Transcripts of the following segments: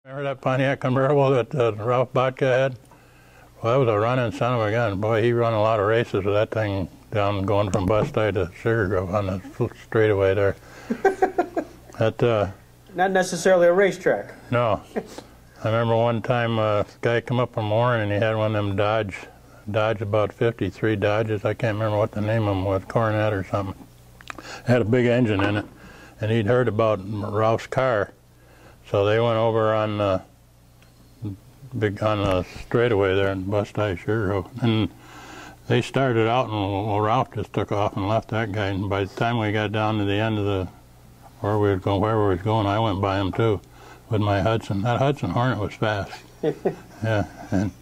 Remember that Pontiac convertible that Ralph Botka had? Well, that was a running son of a gun. Boy, he run a lot of races with that thing down going from Busti to Sugar Grove on the straightaway there. Not necessarily a racetrack. No. I remember one time a guy come up from Warren and he had one of them Dodge about 53 Dodges. I can't remember what the name of them was, Coronet or something. Had a big engine in it. And he'd heard about Ralph's car. So they went over on the straightaway there in Busti Sugar Grove. And they started out, and well, Ralph just took off and left that guy. And by the time we got down to the end of wherever we was going, I went by him too with my Hudson. That Hudson Hornet was fast. Yeah, and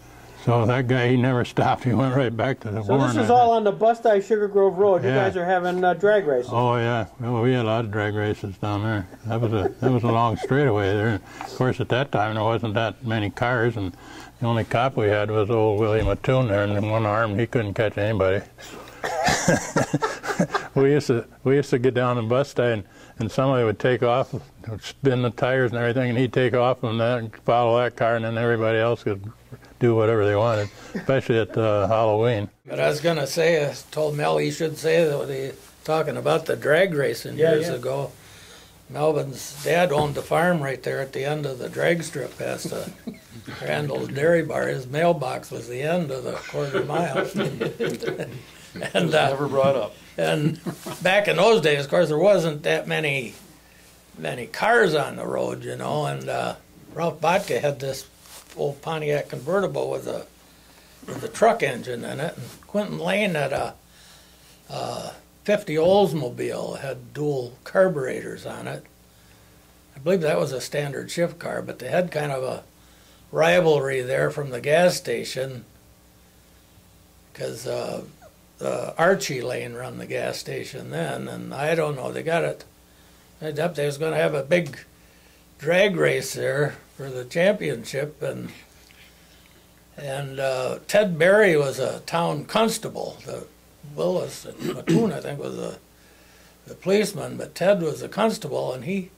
so that guy, he never stopped. He went right back to the Warren. So this is all on the Busti-Sugar Grove Road. You guys are having drag races. Oh yeah, well, we had a lot of drag races down there. That was a long straightaway there. Of course, at that time there wasn't that many cars, and the only cop we had was old Willie Mattoon there, and in one arm he couldn't catch anybody. we used to get down in Busti, and somebody would take off, spin the tires and everything, and he'd take off and follow that car, and then everybody else could do whatever they wanted, especially at Halloween. But I was going to say, I told Mel he should say that he talking about the drag racing years ago. Melvin's dad owned the farm right there at the end of the drag strip past the Randall's Dairy Bar. His mailbox was the end of the quarter mile. And never brought up. And back in those days, of course, there wasn't that many cars on the road, you know, and Ralph Botka had this old Pontiac convertible with a truck engine in it, and Quentin Lane had a 50 Oldsmobile, had dual carburetors on it. I believe that was a standard shift car, but they had kind of a rivalry there from the gas station, because Archie Lane run the gas station then, and I don't know, they got it. They was going to have a big drag race there for the championship, and Ted Berry was a town constable. The Willis and Mattoon, I think, was the policeman, but Ted was a constable, and he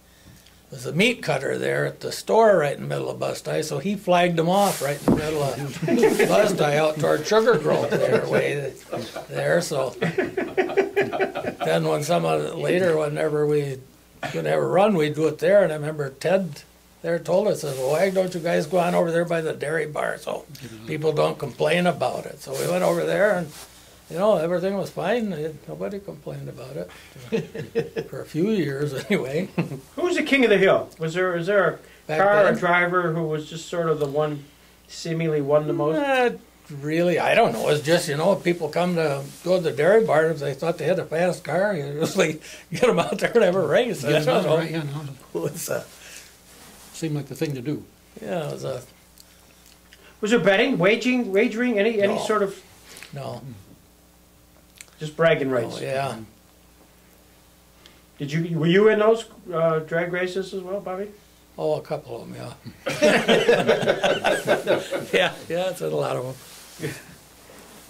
was a meat cutter there at the store right in the middle of Busti, so he flagged them off right in the middle of Busti out toward Sugar Grove there. So then when later, whenever we could have a run, we'd do it there, and I remember Ted there told us, well, why don't you guys go on over there by the dairy bar so people don't complain about it? So we went over there, and you know, everything was fine. Nobody complained about it for a few years anyway. Who was the king of the hill? Is there a car or driver who was just sort of the one, seemingly won the most? Not really. I don't know. It's just, you know, people come to go to the dairy bar if they thought they had a fast car, you usually get them out there and have a race. Yeah, that's right. Yeah, no. Seemed like the thing to do. Yeah, it was a... Was there betting, wagering, any sort of... No. Just bragging rights? Oh, yeah. Were you in those drag races as well, Bobby? Oh, a couple of them, yeah. yeah, it's a lot of them.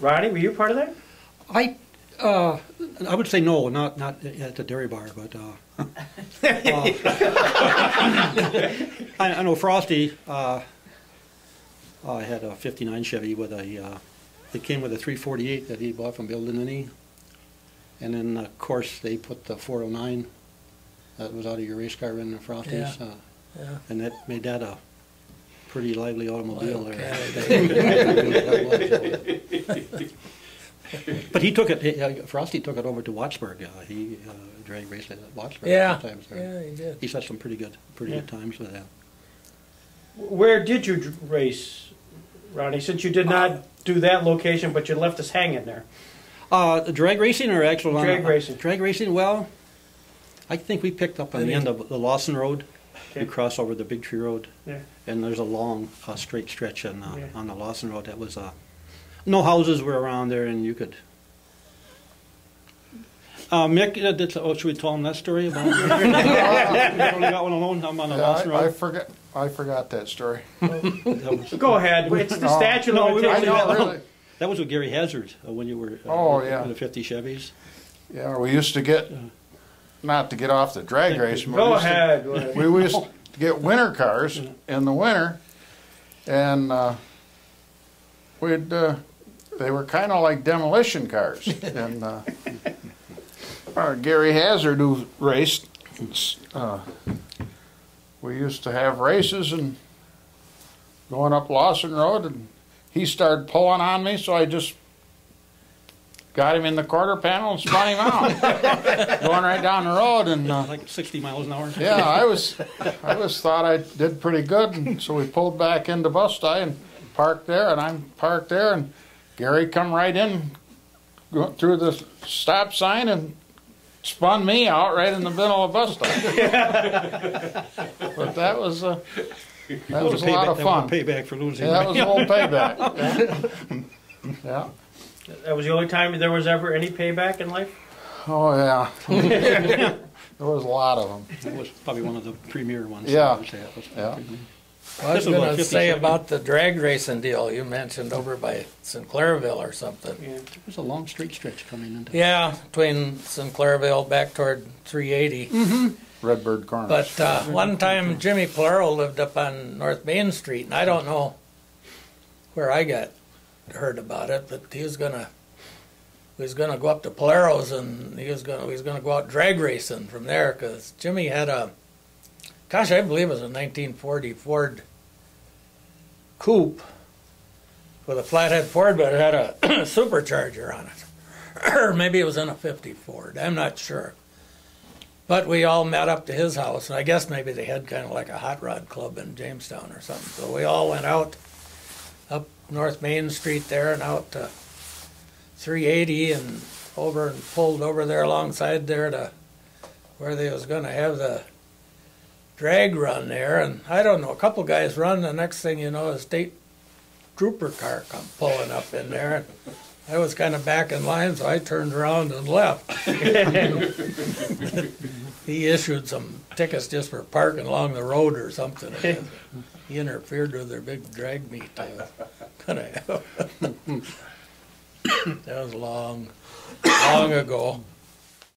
Ronnie, were you part of that? I would say no, not at the dairy bar, but I know Frosty. I had a '59 Chevy with it came with a 348 that he bought from Bill Linney, and then of course they put the 409 that was out of your race car in the Frosties, and that made that a pretty lively automobile there. But he took it. Frosty took it over to Wattsburg. He drag raced at Wattsburg sometimes. Yeah, he did. He's had some pretty good times with that. Where did you race, Ronnie? Since you did not do that location, but you left us hanging there. Drag racing or actual drag racing? Drag racing. Well, I think we picked up on the end of the Lawson Road. Okay. We crossed over the Big Tree Road, and there's a long straight stretch on the Lawson Road that was no houses were around there, and you could. Mick, should we tell him that story about? You only got one alone. I'm on the Lawson Road. I forgot that story. Go ahead. It's the statute of limitations. That was with Gary Hazard when you were in the 50 Chevys. Yeah, we used to get, not to get off the drag race. Go ahead. We used to get winter cars in the winter, and they were kind of like demolition cars. And Gary Hazard, who raced, we used to have races and going up Lawson Road, and he started pulling on me, so I just got him in the quarter panel and spun him out, going right down the road. And Like 60 miles an hour. yeah, I was thought I did pretty good, and so we pulled back into Busti and parked there, and I'm parked there, and Gary come right in, go through the stop sign, and spun me out right in the middle of Busti. But that was a lot of fun. Payback for losing. Yeah, that was a little payback. Yeah. That was the only time there was ever any payback in life? Oh yeah. There was a lot of them. It was probably one of the premier ones. Yeah. I would say. It was Yeah. I was This was going about to 50 say seconds. about the drag racing deal you mentioned over by Sinclairville or something. Yeah. It was a long straight stretch coming into. Yeah, between Sinclairville back toward 380. Redbird Corners. But one time Jimmy Polaro lived up on North Main Street, and I don't know where I heard about it, but he was gonna go up to Polaro's, and he was gonna go out drag racing from there, because Jimmy had I believe it was a 1940 Ford Coupe with a flathead Ford, but it had a supercharger on it, or maybe it was in a 50 Ford. I'm not sure. But we all met up to his house, and I guess maybe they had kind of like a hot rod club in Jamestown or something. So we all went out up North Main Street there and out to 380 and over and pulled over there alongside there to where they was going to have the drag run there. And I don't know, a couple guys run, the next thing you know, a state trooper car come pulling up in there. And I was kind of back in line, so I turned around and left. He issued some tickets just for parking along the road or something. He interfered with their big drag meet. That was long ago.